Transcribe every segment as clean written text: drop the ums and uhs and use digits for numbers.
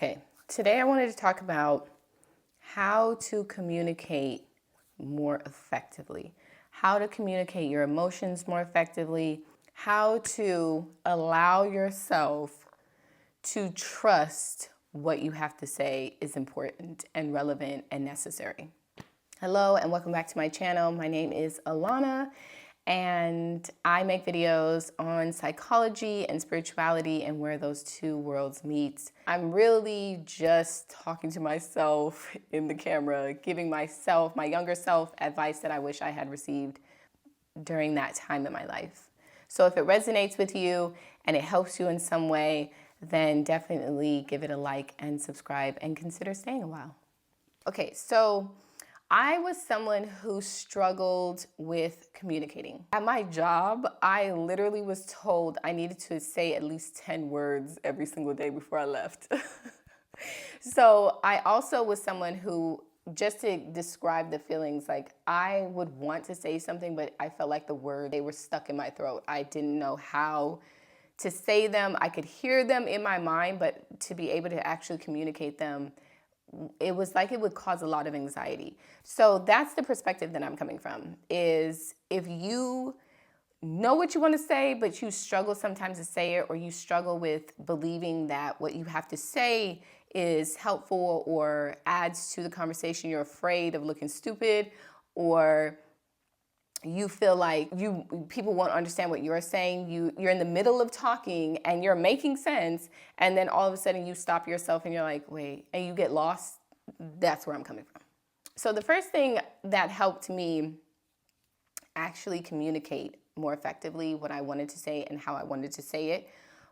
Okay, today I wanted to talk about how to communicate more effectively, how to communicate your emotions more effectively, how to allow yourself to trust what you have to say is important and relevant and necessary. Hello and welcome back to my channel. My name is Alana and I make videos on psychology and spirituality and where those two worlds meet. I'm really just talking to myself in the camera, giving myself, my younger self, advice that I wish I had received during that time in my life. So if it resonates with you and it helps you in some way, then definitely give it a like and subscribe and consider staying a while. Okay, so I was someone who struggled with communicating. At my job, I literally was told I needed to say at least 10 words every single day before I left. So I also was someone who, just to describe the feelings, like I would want to say something, but I felt like the words, they were stuck in my throat. I didn't know how to say them. I could hear them in my mind, but to be able to actually communicate them, it was like it would cause a lot of anxiety. So that's the perspective that I'm coming from, is if you know what you want to say, but you struggle sometimes to say it, or you struggle with believing that what you have to say is helpful or adds to the conversation, you're afraid of looking stupid, or you feel like people won't understand what you're saying, you're in the middle of talking and you're making sense, and then all of a sudden you stop yourself and you're like, wait, and you get lost. That's where I'm coming from. So the first thing that helped me actually communicate more effectively what I wanted to say and how I wanted to say it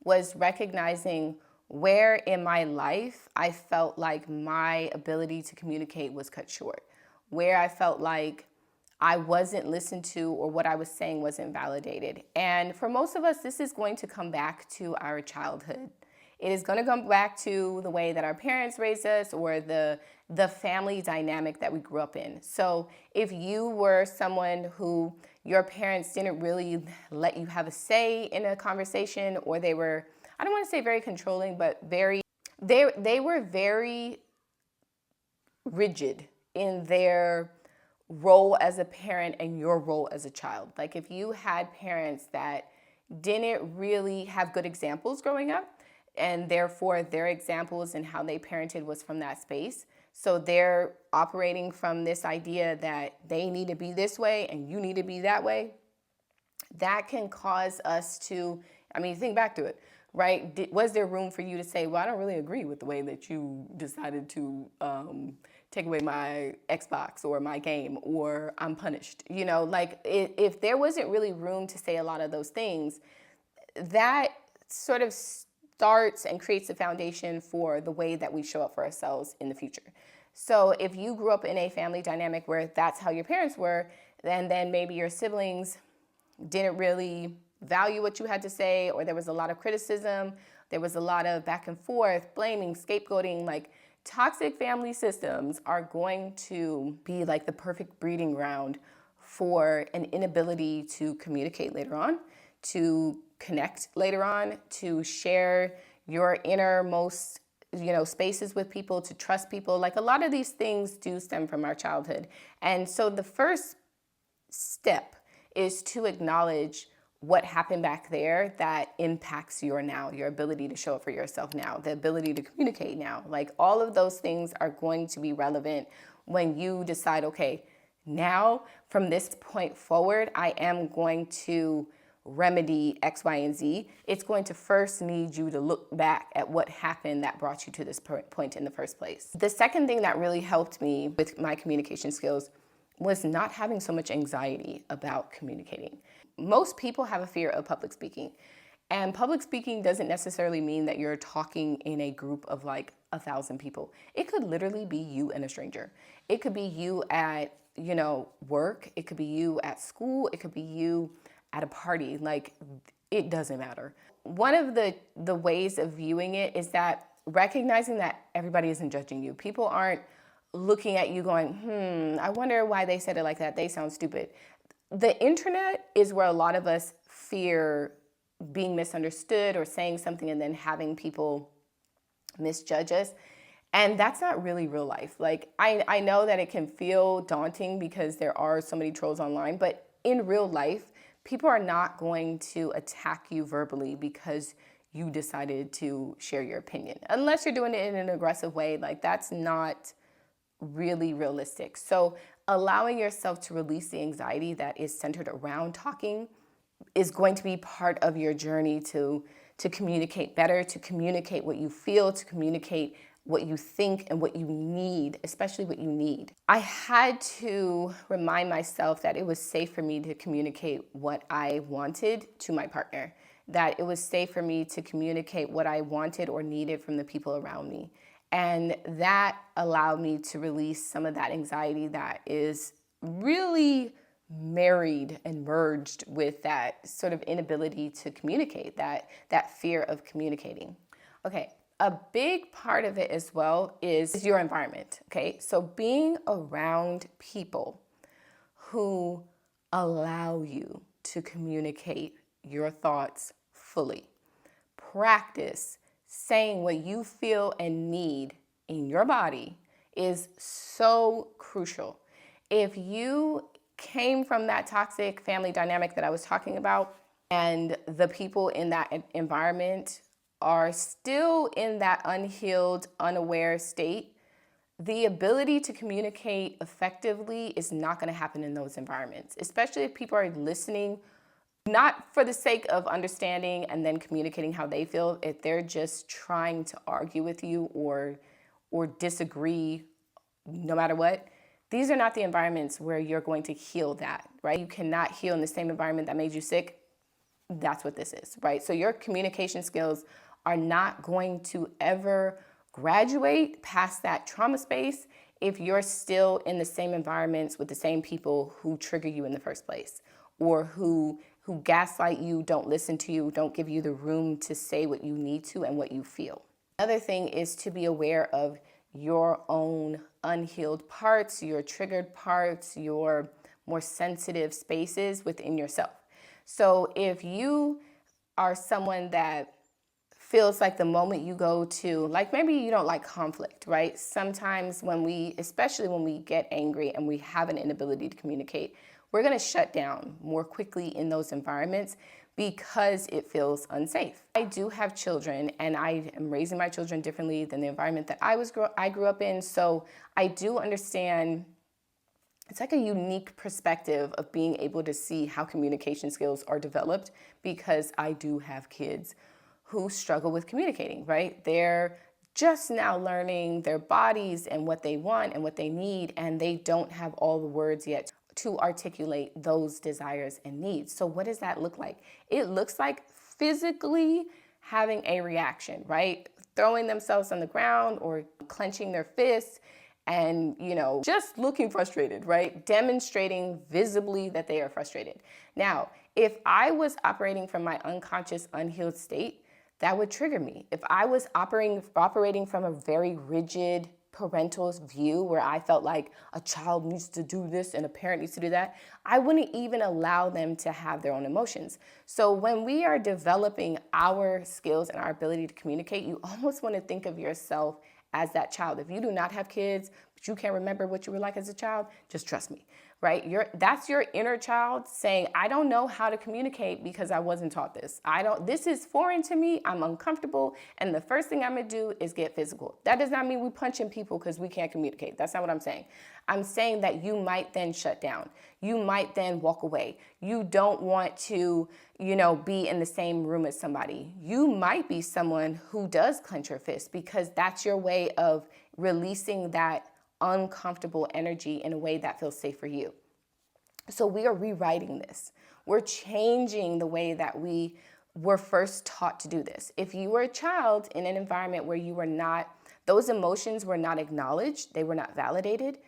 was recognizing where in my life I felt like my ability to communicate was cut short, where I felt like I wasn't listened to or what I was saying wasn't validated. And for most of us, this is going to come back to our childhood. It is going to come back to the way that our parents raised us, or the family dynamic that we grew up in. So if you were someone who your parents didn't really let you have a say in a conversation, or they were, I don't want to say very controlling, but they were very rigid in their role as a parent and your role as a child. Like if you had parents that didn't really have good examples growing up, and therefore their examples and how they parented was from that space, so they're operating from this idea that they need to be this way and you need to be that way, that can cause us to, I mean, think back to it, right? Was there room for you to say, well, I don't really agree with the way that you decided to take away my Xbox or my game, or I'm punished? You know, like if there wasn't really room to say a lot of those things, that sort of starts and creates a foundation for the way that we show up for ourselves in the future. So if you grew up in a family dynamic where that's how your parents were, and then maybe your siblings didn't really value what you had to say, or there was a lot of criticism, there was a lot of back and forth, blaming, scapegoating, like toxic family systems are going to be like the perfect breeding ground for an inability to communicate later on, to connect later on, to share your innermost, spaces with people, to trust people. Like a lot of these things do stem from our childhood. And so the first step is to acknowledge what happened back there that impacts your now, your ability to show up for yourself now, the ability to communicate now. Like all of those things are going to be relevant when you decide, okay, now from this point forward, I am going to remedy X, Y, and Z. It's going to first need you to look back at what happened that brought you to this point in the first place. The second thing that really helped me with my communication skills was not having so much anxiety about communicating. Most people have a fear of public speaking. And public speaking doesn't necessarily mean that you're talking in a group of like 1,000 people. It could literally be you and a stranger. It could be you at, work. It could be you at school. It could be you at a party. Like, it doesn't matter. One of the ways of viewing it is that recognizing that everybody isn't judging you. People aren't looking at you going, I wonder why they said it like that. They sound stupid. The internet is where a lot of us fear being misunderstood or saying something and then having people misjudge us. And that's not really real life. Like, I know that it can feel daunting because there are so many trolls online, but in real life, people are not going to attack you verbally because you decided to share your opinion. Unless you're doing it in an aggressive way, like that's not really realistic. So allowing yourself to release the anxiety that is centered around talking is going to be part of your journey to communicate better, to communicate what you feel, to communicate what you think and what you need, especially what you need. I had to remind myself that it was safe for me to communicate what I wanted to my partner, that it was safe for me to communicate what I wanted or needed from the people around me. And that allowed me to release some of that anxiety that is really married and merged with that sort of inability to communicate, that fear of communicating. Okay, a big part of it as well is your environment, okay? So being around people who allow you to communicate your thoughts fully. Practice saying what you feel and need in your body is so crucial. If you came from that toxic family dynamic that I was talking about, and the people in that environment are still in that unhealed, unaware state, the ability to communicate effectively is not going to happen in those environments, especially if people are listening, not for the sake of understanding and then communicating how they feel. If they're just trying to argue with you or disagree no matter what, these are not the environments where you're going to heal that, right? You cannot heal in the same environment that made you sick. That's what this is, right? So your communication skills are not going to ever graduate past that trauma space if you're still in the same environments with the same people who trigger you in the first place, or who gaslight you, don't listen to you, don't give you the room to say what you need to and what you feel. Another thing is to be aware of your own unhealed parts, your triggered parts, your more sensitive spaces within yourself. So if you are someone that feels like the moment you go to, like maybe you don't like conflict, right? Sometimes especially when we get angry and we have an inability to communicate, we're gonna shut down more quickly in those environments because it feels unsafe. I do have children, and I am raising my children differently than the environment that I grew up in. So I do understand it's like a unique perspective of being able to see how communication skills are developed, because I do have kids who struggle with communicating, right? They're just now learning their bodies and what they want and what they need, and they don't have all the words yet to articulate those desires and needs. So what does that look like? It looks like physically having a reaction, right? Throwing themselves on the ground or clenching their fists and, just looking frustrated, right? Demonstrating visibly that they are frustrated. Now, if I was operating from my unconscious, unhealed state, that would trigger me. If I was operating from a very rigid parental view where I felt like a child needs to do this and a parent needs to do that, I wouldn't even allow them to have their own emotions. So when we are developing our skills and our ability to communicate, you almost want to think of yourself as that child. If you do not have kids, but you can't remember what you were like as a child, just trust me, right? That's your inner child saying, I don't know how to communicate because I wasn't taught this. This is foreign to me, I'm uncomfortable, and the first thing I'm gonna do is get physical. That does not mean we punching people because we can't communicate. That's not what I'm saying. I'm saying that you might then shut down. You might then walk away. You don't want to, be in the same room as somebody. You might be someone who does clench your fist because that's your way of releasing that uncomfortable energy in a way that feels safe for you. So we are rewriting this. We're changing the way that we were first taught to do this. If you were a child in an environment where those emotions were not acknowledged, they were not validated,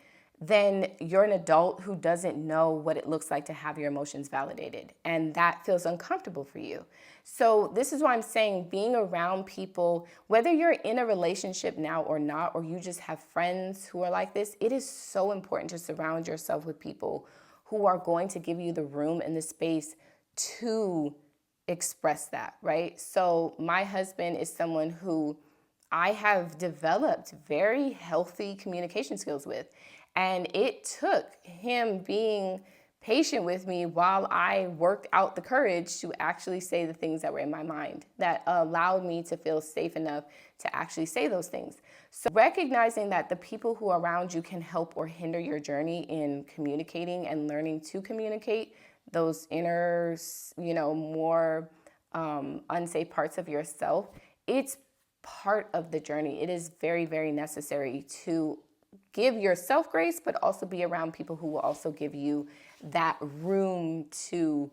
then you're an adult who doesn't know what it looks like to have your emotions validated. And that feels uncomfortable for you. So this is why I'm saying being around people, whether you're in a relationship now or not, or you just have friends who are like this, it is so important to surround yourself with people who are going to give you the room and the space to express that, right? So my husband is someone who I have developed very healthy communication skills with. And it took him being patient with me while I worked out the courage to actually say the things that were in my mind that allowed me to feel safe enough to actually say those things. So recognizing that the people who are around you can help or hinder your journey in communicating and learning to communicate those inner, more unsafe parts of yourself, it's part of the journey. It is very, very necessary to give yourself grace, but also be around people who will also give you that room to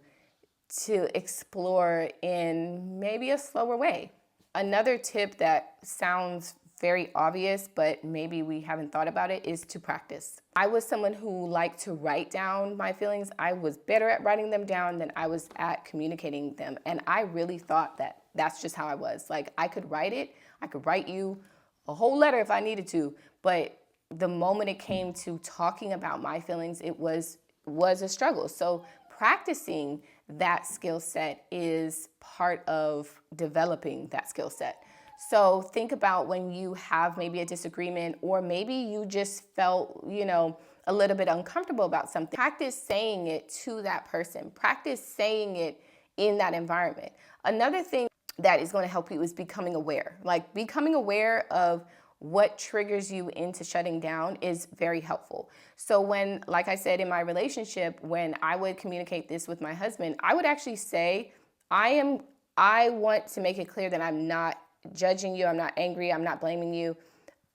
explore in maybe a slower way. Another tip that sounds very obvious, but maybe we haven't thought about it, is to practice. I was someone who liked to write down my feelings. I was better at writing them down than I was at communicating them. And I really thought that that's just how I was. Like, I could write it, I could write you a whole letter if I needed to, but the moment it came to talking about my feelings, it was a struggle. So practicing that skill set is part of developing that skill set. So think about when you have maybe a disagreement, or maybe you just felt, a little bit uncomfortable about something. Practice saying it to that person. Practice saying it in that environment. Another thing that is going to help you is becoming aware. Like, becoming aware of what triggers you into shutting down is very helpful. So when, like I said, in my relationship, when I would communicate this with my husband, I would actually say, I want to make it clear that I'm not judging you, I'm not angry, I'm not blaming you.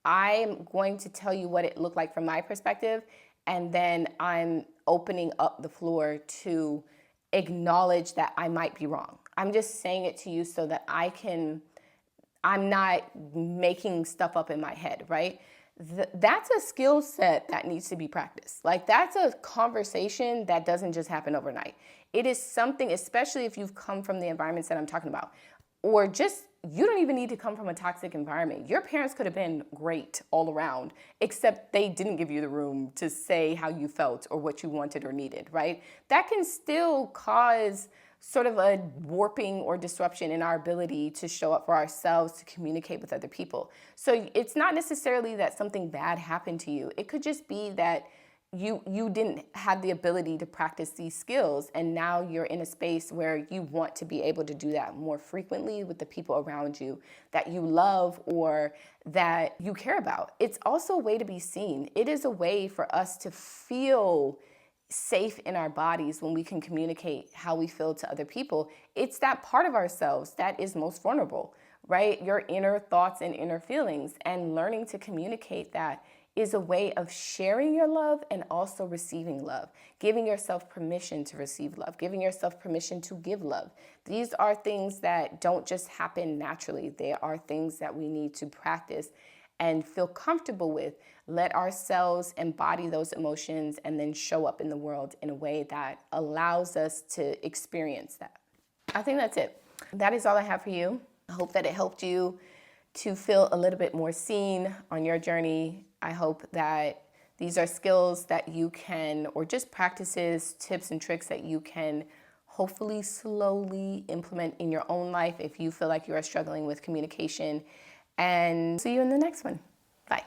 I'm going to tell you what it looked like from my perspective, and then I'm opening up the floor to acknowledge that I might be wrong. I'm just saying it to you so that I'm not making stuff up in my head, right? That's a skill set that needs to be practiced. Like, that's a conversation that doesn't just happen overnight. It is something, especially if you've come from the environments that I'm talking about, or just, you don't even need to come from a toxic environment. Your parents could have been great all around, except they didn't give you the room to say how you felt or what you wanted or needed, right? That can still cause sort of a warping or disruption in our ability to show up for ourselves, to communicate with other people. So it's not necessarily that something bad happened to you. It could just be that you didn't have the ability to practice these skills, and now you're in a space where you want to be able to do that more frequently with the people around you that you love or that you care about. It's also a way to be seen. It is a way for us to feel safe in our bodies when we can communicate how we feel to other people. It's that part of ourselves that is most vulnerable, right? Your inner thoughts and inner feelings, and learning to communicate that is a way of sharing your love and also receiving love, giving yourself permission to receive love, giving yourself permission to give love. These are things that don't just happen naturally. They are things that we need to practice and feel comfortable with. Let ourselves embody those emotions and then show up in the world in a way that allows us to experience that. I think that's it. That is all I have for you. I hope that it helped you to feel a little bit more seen on your journey. I hope that these are skills that you can, or just practices, tips and tricks that you can hopefully slowly implement in your own life if you feel like you are struggling with communication. And see you in the next one. Bye.